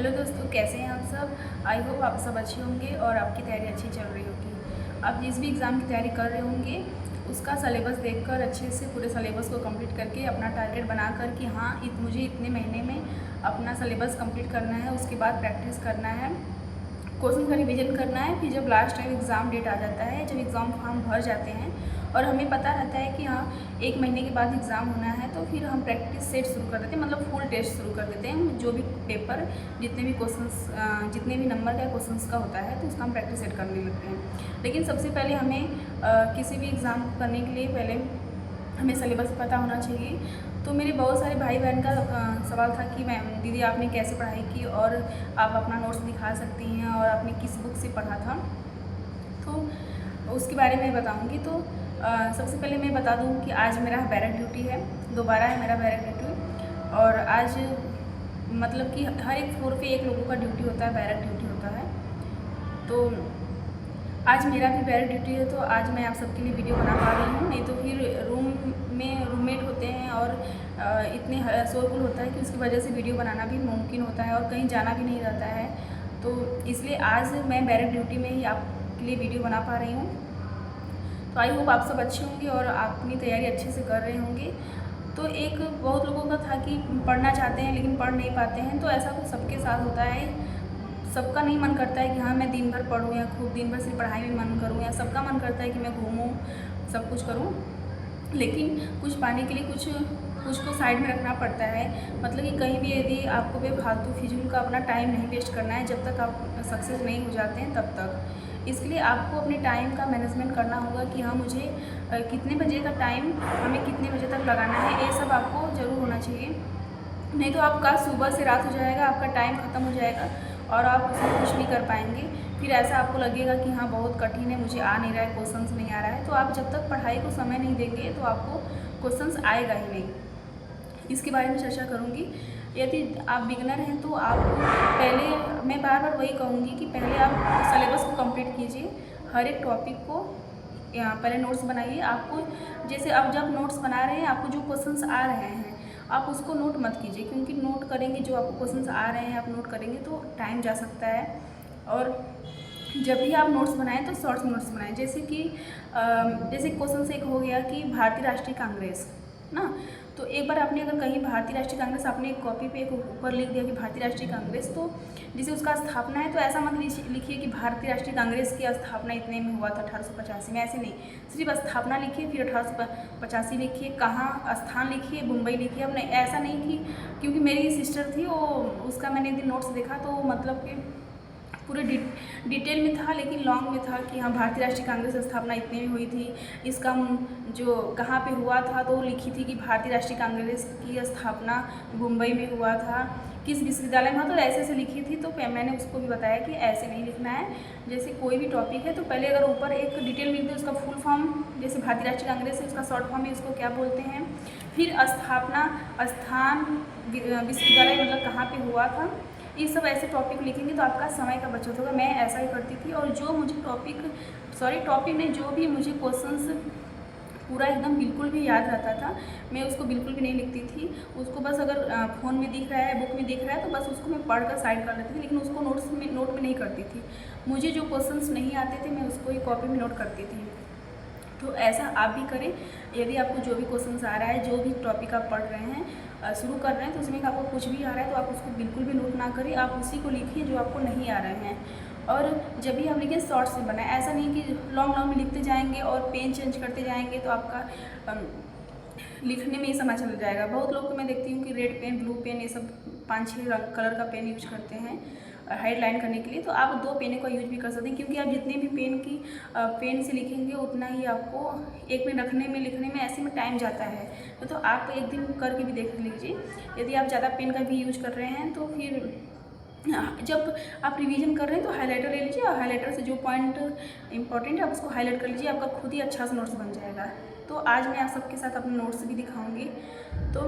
Hello दोस्तों, कैसे हैं आप सब। आई होप आप सब अच्छे होंगे और आपकी तैयारी अच्छी चल रही होगी। आप जिस भी एग्ज़ाम की तैयारी कर रहे होंगे उसका सिलेबस देखकर अच्छे से पूरे सिलेबस को कंप्लीट करके अपना टारगेट बनाकर कि हाँ मुझे इतने महीने में अपना सिलेबस कंप्लीट करना है, उसके बाद प्रैक्टिस करना है, क्वेश्चन का रिवीजन करना है। फिर जब लास्ट टाइम एग्ज़ाम डेट आ जाता है, जब एग्ज़ाम फॉर्म भर जाते हैं और हमें पता रहता है कि हाँ 1 महीने के बाद एग्ज़ाम होना है, तो फिर हम प्रैक्टिस सेट शुरू कर देते हैं, मतलब फुल टेस्ट शुरू कर देते हैं। जो भी पेपर जितने भी क्वेश्चंस जितने भी नंबर का क्वेश्चंस का होता है तो उसका हम प्रैक्टिस सेट करने लगते हैं। लेकिन सबसे पहले हमें किसी भी एग्ज़ाम को करने के लिए पहले हमें सिलेबस पता होना चाहिए। तो मेरे बहुत सारे भाई बहन का सवाल था कि मैम दीदी आपने कैसे पढ़ाई की और आप अपना नोट्स दिखा सकती हैं और आपने किस बुक से पढ़ा था, तो उसके बारे में बताऊंगी। तो सबसे पहले मैं बता दूं कि आज मेरा बैरक ड्यूटी है, दोबारा है मेरा बैरक ड्यूटी। और आज मतलब कि हर एक फ्लोर पे एक लोगों का ड्यूटी होता है, बैरक ड्यूटी होता है। तो आज मेरा भी बैरक ड्यूटी है, तो आज मैं आप सबके लिए वीडियो बना पा रही हूँ। नहीं तो फिर रूम में रूममेट होते हैं और इतने शोरगुल होता है कि उसकी वजह से वीडियो बनाना भी मुमकिन होता है और कहीं जाना भी नहीं रहता है। तो इसलिए आज मैं बैरक ड्यूटी में ही आपके लिए वीडियो बना पा रही हूँ। तो आई होप आप सब अच्छे होंगे और आप अपनी तैयारी अच्छे से कर रहे होंगे। तो एक बहुत लोगों का था कि पढ़ना चाहते हैं लेकिन पढ़ नहीं पाते हैं, तो ऐसा कुछ सबके साथ होता है। सबका नहीं मन करता है कि हाँ मैं दिन भर पढूँ या खूब दिन भर सिर्फ पढ़ाई में मन करूँ, या सबका मन करता है कि मैं घूमूँ, सब कुछ करूँ। लेकिन कुछ पाने के लिए कुछ को साइड में रखना पड़ता है। मतलब कि कहीं भी यदि आपको बेफालतू फिजूल का अपना टाइम नहीं वेस्ट करना है, जब तक आप सक्सेस नहीं हो जाते हैं तब तक। इसके लिए आपको अपने टाइम का मैनेजमेंट करना होगा कि हाँ मुझे कितने बजे का टाइम हमें कितने बजे तक लगाना है, ये सब आपको ज़रूर होना चाहिए। नहीं तो आपका सुबह से रात हो जाएगा, आपका टाइम ख़त्म हो जाएगा और आप उसमें कुछ नहीं कर पाएंगे। फिर ऐसा आपको लगेगा कि हाँ बहुत कठिन है, मुझे आ नहीं रहा है, क्वेश्चंस नहीं आ रहा है। तो आप जब तक पढ़ाई को समय नहीं देंगे तो आपको क्वेश्चंस आएगा ही नहीं। इसके बारे में चर्चा करूँगी। यदि आप बिगनर हैं तो आप पहले, मैं बार बार वही कहूँगी कि पहले आप सिलेबस को कंप्लीट कीजिए। हर एक टॉपिक को पहले नोट्स बनाइए। आपको जैसे अब जब नोट्स बना रहे हैं, आपको जो क्वेश्चंस आ रहे हैं आप उसको नोट मत कीजिए, क्योंकि नोट करेंगे, जो आपको क्वेश्चंस आ रहे हैं आप नोट करेंगे तो टाइम जा सकता है। और जब भी आप नोट्स बनाएं तो शॉर्ट्स नोट्स बनाएं। जैसे कि जैसे क्वेश्चन से एक हो गया कि भारतीय राष्ट्रीय कांग्रेस ना, तो एक बार आपने अगर कहीं भारतीय राष्ट्रीय कांग्रेस आपने एक कॉपी पे एक ऊपर लिख दिया कि भारतीय राष्ट्रीय कांग्रेस, तो जिसे उसका स्थापना है तो ऐसा मत लिखिए कि भारतीय राष्ट्रीय कांग्रेस की स्थापना इतने में हुआ था 1885 में, ऐसे नहीं। सिर्फ स्थापना लिखिए, फिर 1885 लिखिए, कहाँ स्थान लिखिए, मुंबई लिखिए। अब नहीं, ऐसा नहीं कि क्योंकि मेरी सिस्टर थी वो, उसका मैंने एक दिन नोट्स देखा तो मतलब कि पूरे डिटेल में था, लेकिन लॉन्ग में था कि हाँ भारतीय राष्ट्रीय कांग्रेस स्थापना इतने में हुई थी, इसका जो कहाँ पे हुआ था तो लिखी थी कि भारतीय राष्ट्रीय कांग्रेस की स्थापना मुंबई में हुआ था, किस विश्वविद्यालय में हुआ, तो ऐसे लिखी थी। तो मैंने उसको भी बताया कि ऐसे नहीं लिखना है। जैसे कोई भी टॉपिक है तो पहले अगर ऊपर एक डिटेल लिख दे, उसका फुल फॉर्म, जैसे भारतीय राष्ट्रीय कांग्रेस है उसका शॉर्ट फॉर्म है, उसको क्या बोलते हैं, फिर स्थापना, स्थान, विश्वविद्यालय मतलब कहाँ पर हुआ था, ये सब ऐसे टॉपिक लिखेंगे तो आपका समय का बचत होगा। मैं ऐसा ही करती थी। और जो मुझे टॉपिक में जो भी मुझे क्वेश्चंस पूरा एकदम बिल्कुल भी याद रहता था, मैं उसको बिल्कुल भी नहीं लिखती थी। उसको बस अगर फ़ोन में दिख रहा है, बुक में दिख रहा है तो बस उसको मैं पढ़ कर साइड कर लेती थी, लेकिन उसको नोट में नहीं करती थी। मुझे जो क्वेश्चंस नहीं आते थे मैं उसको एक कॉपी में नोट करती थी। तो ऐसा आप भी करें। यदि आपको जो भी क्वेश्चंस आ रहा है, जो भी टॉपिक आप पढ़ रहे हैं, शुरू कर रहे हैं, तो उसमें आपको कुछ भी आ रहा है तो आप उसको बिल्कुल भी नोट ना करें, आप उसी को लिखिए जो आपको नहीं आ रहे हैं। और जब भी आप लिखें शॉर्ट्स में बनाएं, ऐसा नहीं कि लॉन्ग में लिखते जाएंगे और पेन चेंज करते जाएंगे तो आपका लिखने में ही समय चल जाएगा। बहुत लोग को मैं देखती हूँ कि रेड पेन, ब्लू पेन, ये सब 5-6 कलर का पेन यूज करते हैं हाईलाइन करने के लिए। तो आप 2 पेनों का यूज भी कर सकते हैं, क्योंकि आप जितने भी पेन से लिखेंगे उतना ही आपको एक में रखने में, लिखने में, ऐसे में टाइम जाता है। तो आप एक दिन करके भी देख लीजिए। यदि आप ज़्यादा पेन का भी यूज कर रहे हैं तो फिर जब आप रिवीजन कर रहे हैं तो हाइलाइटर ले लीजिए और हाइलाइटर से जो पॉइंट इंपॉर्टेंट है आप उसको हाईलाइट कर लीजिए, आपका खुद ही अच्छा सा नोट्स बन जाएगा। तो आज मैं आप सबके साथ अपने नोट्स भी दिखाऊंगी। तो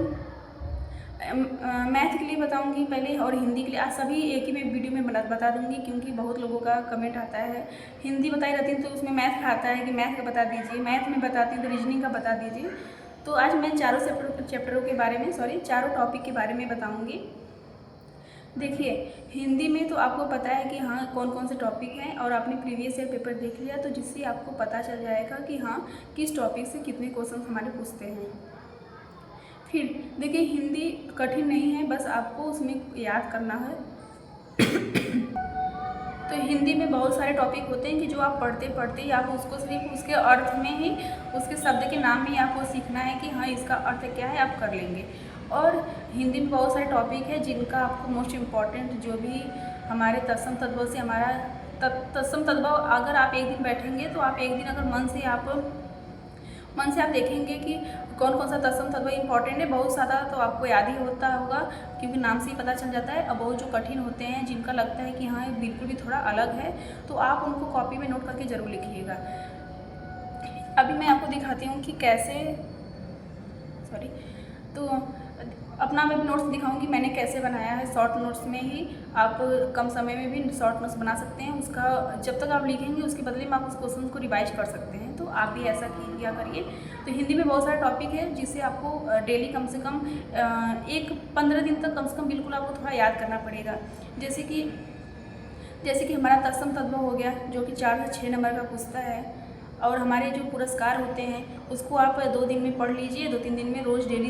मैथ के लिए बताऊंगी पहले और हिंदी के लिए। आज सभी एक ही में वीडियो में बता दूंगी, क्योंकि बहुत लोगों का कमेंट आता है हिंदी बताई रहती है तो उसमें मैथ का आता है कि मैथ का बता दीजिए, मैथ में बताती हूँ तो रीजनिंग का बता दीजिए। तो आज मैं चारों चैप्टरों के बारे में, चारों टॉपिक के बारे में बताऊँगी। देखिए, हिंदी में तो आपको पता है कि हाँ कौन कौन से टॉपिक हैं, और आपने प्रीवियस ईयर पेपर देख लिया तो जिससे आपको पता चल जाएगा कि हाँ किस टॉपिक से कितने क्वेश्चन हमारे पूछते हैं। फिर देखिए, हिंदी कठिन नहीं है, बस आपको उसमें याद करना है। तो हिंदी में बहुत सारे टॉपिक होते हैं कि जो आप पढ़ते पढ़ते ही आप उसको सिर्फ उसके अर्थ में ही, उसके शब्द के नाम में ही आपको सीखना है कि हाँ इसका अर्थ क्या है, आप कर लेंगे। और हिंदी में बहुत सारे टॉपिक है जिनका आपको मोस्ट इम्पॉर्टेंट जो भी हमारे तत्सम तद्भव से हमारा तत्सम तद्भव, अगर आप एक दिन बैठेंगे तो आप एक दिन अगर मन से आप देखेंगे कि कौन कौन सा तत्सम तद्भव इम्पॉर्टेंट है, बहुत ज़्यादा तो आपको याद ही होता होगा क्योंकि नाम से ही पता चल जाता है। अब बहुत जो कठिन होते हैं जिनका लगता है कि हाँ ये बिल्कुल भी थोड़ा अलग है, तो आप उनको कॉपी में नोट करके ज़रूर लिखिएगा। अभी मैं आपको दिखाती हूँ कि कैसे तो अपना मैं नोट्स दिखाऊंगी मैंने कैसे बनाया है। शॉर्ट नोट्स में ही आप कम समय में भी शॉर्ट नोट्स बना सकते हैं। उसका जब तक आप लिखेंगे उसके बदले में आप उस क्वेश्चन को रिवाइज कर सकते हैं, तो आप भी ऐसा किया करिए। तो हिंदी में बहुत सारे टॉपिक है जिसे आपको डेली कम से कम 15 दिन तक कम से कम बिल्कुल आपको थोड़ा याद करना पड़ेगा। जैसे कि हमारा तत्सम तद्भव हो गया जो कि 4 से 6 नंबर का पूछता है, और हमारे जो पुरस्कार होते हैं उसको आप 2 दिन में पढ़ लीजिए, 2-3 दिन में रोज़ डेली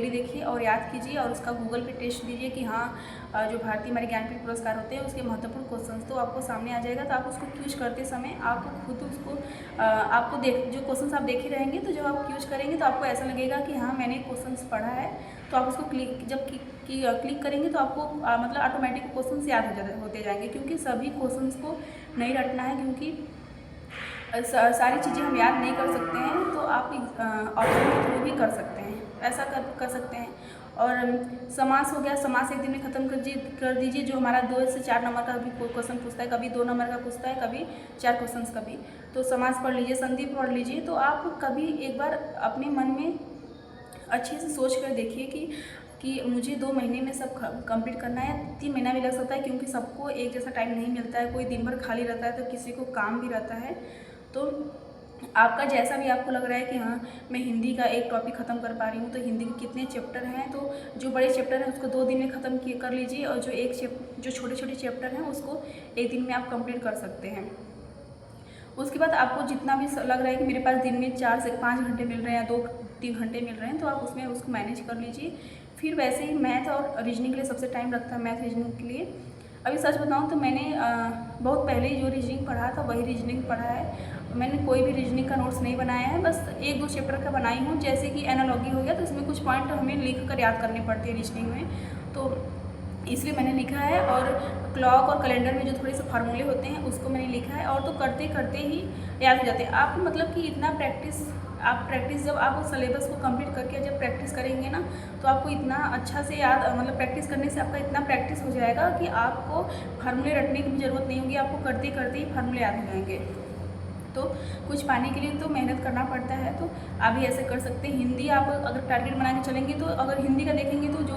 देखिए और याद कीजिए, और उसका गूगल पे टेस्ट दीजिए कि हाँ जो भारतीय हमारे ज्ञानपीठ पुरस्कार होते हैं उसके महत्वपूर्ण क्वेश्चंस तो आपको सामने आ जाएगा। तो आप उसको क्यूज करते समय आप खुद उसको आपको जो क्वेश्चंस आप देखे रहेंगे, तो जब आप क्यूज करेंगे तो आपको ऐसा लगेगा कि हाँ मैंने क्वेश्चंस पढ़ा है। तो आप उसको क्लिक करेंगे तो आपको मतलब ऑटोमेटिक क्वेश्चंस याद होते जाएंगे, क्योंकि सभी क्वेश्चंस को नहीं रटना है, क्योंकि सारी चीज़ें हम याद नहीं कर सकते हैं। तो आप ऑप्शन के थ्रू भी कर सकते हैं, ऐसा कर सकते हैं। और समास हो गया, समास एक दिन में ख़त्म कर दीजिए। जो हमारा 2 से 4 नंबर का भी क्वेश्चन पूछता है, कभी 2 नंबर का पूछता है, कभी 4 क्वेश्चन कभी। तो समास पढ़ लीजिए, संधि पढ़ लीजिए। तो आप कभी एक बार अपने मन में अच्छे से सोच कर देखिए कि मुझे 2 महीने में सब कंप्लीट करना है, 3 महीना भी लग सकता है, क्योंकि सबको एक जैसा टाइम नहीं मिलता है। कोई दिन भर खाली रहता है तो किसी को काम भी रहता है। तो आपका जैसा भी आपको लग रहा है कि हाँ मैं हिंदी का एक टॉपिक ख़त्म कर पा रही हूँ, तो हिंदी के कितने चैप्टर हैं, तो जो बड़े चैप्टर हैं उसको 2 दिन में ख़त्म कर लीजिए, और जो छोटे छोटे चैप्टर हैं उसको 1 दिन में आप कंप्लीट कर सकते हैं। उसके बाद आपको जितना भी लग रहा है कि मेरे पास दिन में 4 से 5 घंटे मिल रहे हैं या 2-3 घंटे मिल रहे हैं, तो आप उसमें उसको मैनेज कर लीजिए। फिर वैसे ही मैथ और रीजनिंग के लिए सबसे टाइम लगता है, मैथ रीजनिंग के लिए। अभी सच बताऊं तो मैंने बहुत पहले ही जो रीजनिंग पढ़ा था वही रीजनिंग पढ़ा है। मैंने कोई भी रीजनिंग का नोट्स नहीं बनाया है, बस 1-2 चैप्टर का बनाई हूँ। जैसे कि एनालॉजी हो गया, तो इसमें कुछ पॉइंट हमें लिख कर याद करने पड़ते हैं रीजनिंग में, तो इसलिए मैंने लिखा है। और क्लॉक और कैलेंडर में जो थोड़े से फार्मूले होते हैं उसको मैंने लिखा है, और तो करते करते ही याद हो जाते हैं। आप मतलब कि इतना प्रैक्टिस जब आप उस सिलेबस को कंप्लीट करके जब प्रैक्टिस करेंगे ना, तो आपको इतना अच्छा से याद, मतलब प्रैक्टिस करने से आपका इतना प्रैक्टिस हो जाएगा कि आपको फार्मूले रटने की भी ज़रूरत नहीं होगी, आपको करते करते ही फार्मूले याद हो जाएंगे। तो कुछ पाने के लिए तो मेहनत करना पड़ता है, तो आप भी ऐसे कर सकते हैं। हिंदी आप अगर टारगेट बना के चलेंगे, तो अगर हिंदी का देखेंगे तो जो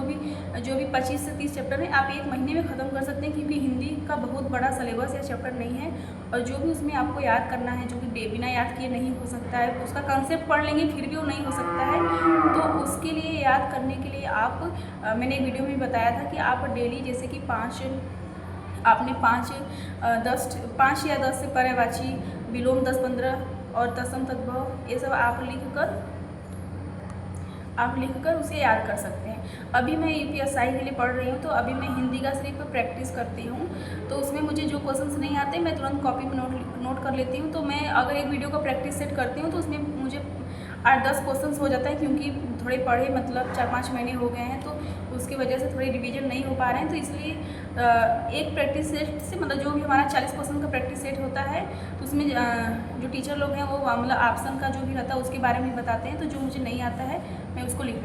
भी 25 से 30 चैप्टर हैं आप 1 महीने में ख़त्म कर सकते हैं, क्योंकि हिंदी का बहुत बड़ा सिलेबस या चैप्टर नहीं है। और जो भी उसमें आपको याद करना है, जो कि बिना याद किए नहीं हो सकता है, उसका कंसेप्ट पढ़ लेंगे फिर भी वो नहीं हो सकता है। तो उसके लिए याद करने के लिए मैंने एक वीडियो में बताया था कि आप डेली जैसे कि 5 या 10 से पर्यायवाची, विलोम 10-15 और तत्सम तद्भव, ये सब आप लिखकर उसे याद कर सकते हैं। अभी मैं यूपीएसआई के लिए पढ़ रही हूँ, तो अभी मैं हिंदी का सिर्फ प्रैक्टिस करती हूँ। तो उसमें मुझे जो क्वेश्चंस नहीं आते मैं तुरंत कॉपी में नोट कर लेती हूँ। तो मैं अगर एक वीडियो का प्रैक्टिस सेट करती हूँ तो उसमें मुझे 8-10 क्वेश्चंस हो जाता है, क्योंकि थोड़े पढ़े मतलब 4-5 महीने हो गए हैं, तो उसकी वजह से थोड़े रिवीजन नहीं हो पा रहे हैं। तो इसलिए एक प्रैक्टिस सेट से मतलब जो भी हमारा 40 क्वेश्चन का प्रैक्टिस सेट होता है, तो उसमें जो टीचर लोग हैं वो मतलब ऑप्शन का जो भी रहता है उसके बारे में बताते हैं। तो जो मुझे नहीं आता है मैं उसको लिख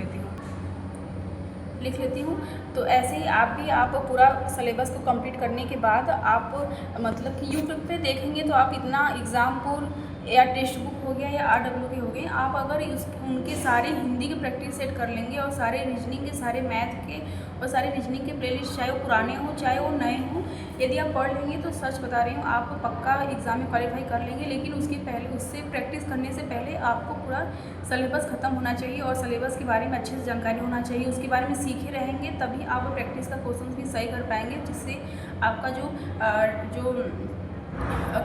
लेती हूँ। तो ऐसे ही आप पूरा सिलेबस को कंप्लीट करने के बाद आप मतलब कि यूट्यूब पे देखेंगे तो आप इतना एग्ज़ामपुर या टेक्स्ट बुक हो गया या RWK हो गए, आप अगर उनके सारे हिंदी के प्रैक्टिस सेट कर लेंगे और सारे रीजनिंग के, सारे मैथ के और सारे रीजनिंग के प्लेलिस्ट चाहे वो पुराने हों चाहे वो नए हों, यदि आप पढ़ लेंगे तो सच बता रही हूँ आप पक्का एग्ज़ाम में क्वालिफाई कर लेंगे। लेकिन उससे प्रैक्टिस करने से पहले आपको पूरा सिलेबस ख़त्म होना चाहिए और सिलेबस के बारे में अच्छे से जानकारी होना चाहिए। उसके बारे में सीखे रहेंगे तभी आप प्रैक्टिस का क्वेश्चन भी सही कर पाएंगे, जिससे आपका जो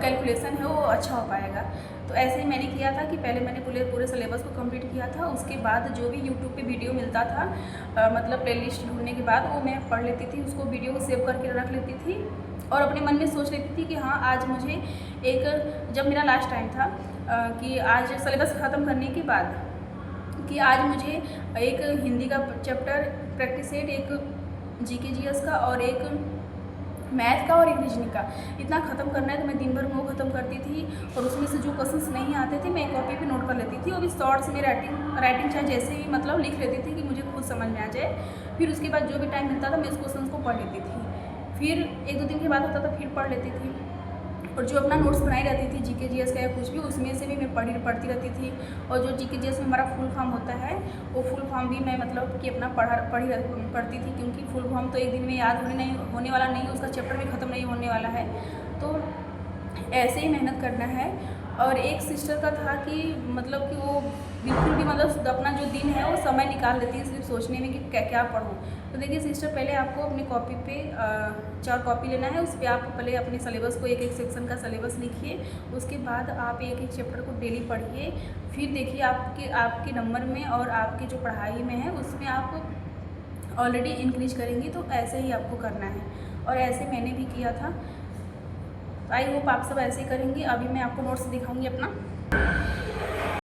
कैलकुलेशन है वो अच्छा हो पाएगा। तो ऐसे ही मैंने किया था कि पहले मैंने पूरे सिलेबस को कंप्लीट किया था। उसके बाद जो भी यूट्यूब पे वीडियो मिलता था मतलब प्लेलिस्ट ढूंढने के बाद वो मैं पढ़ लेती थी, उसको वीडियो को सेव करके रख लेती थी और अपने मन में सोच लेती थी कि हाँ आज मुझे जब मेरा लास्ट टाइम था कि आज सिलेबस ख़त्म करने के बाद कि आज मुझे एक हिंदी का चैप्टर प्रैक्टिस सेट, एक जीके जीएस का और एक मैथ का और एक रीजनिंग का इतना ख़त्म करना है। तो मैं दिन भर में वो ख़त्म करती थी और उसमें से जो क्वेश्चंस नहीं आते थे मैं कॉपी पे नोट कर लेती थी और भी शॉर्ट्स में राइटिंग चाहे जैसे ही मतलब लिख लेती थी कि मुझे खुद समझ में आ जाए। फिर उसके बाद जो भी टाइम मिलता था मैं उस क्वेश्चन को पढ़ लेती थी, फिर 1-2 दिन के बाद होता था फिर पढ़ लेती थी। और जो अपना नोट्स बनाई रहती थी जीके जीएस का या कुछ भी, उसमें से भी मैं पढ़ती रहती थी। और जो जीके जीएस में हमारा फुल फॉर्म होता है वो फुल फॉर्म भी मैं मतलब कि अपना पढ़ती थी, क्योंकि फुल फॉर्म तो एक दिन में याद होने वाला नहीं है, उसका चैप्टर भी ख़त्म नहीं होने वाला है। तो ऐसे ही मेहनत करना है। और एक सिस्टर का था कि मतलब कि वो बिल्कुल भी मतलब अपना जो दिन है वो समय निकाल लेती है सिर्फ सोचने में कि क्या पढ़ूँ। तो देखिए सिस्टर, पहले आपको अपनी कॉपी पे 4 कॉपी लेना है, उस पर आप पहले अपने सिलेबस को एक सेक्शन का सिलेबस लिखिए। उसके बाद आप एक चैप्टर को डेली पढ़िए। फिर देखिए आपके नंबर में और आपकी जो पढ़ाई में है उसमें आप ऑलरेडी इंक्रीज करेंगी। तो ऐसे ही आपको करना है और ऐसे मैंने भी किया था। आई होप आप सब ऐसे ही करेंगे। अभी मैं आपको नोट्स दिखाऊंगी अपना।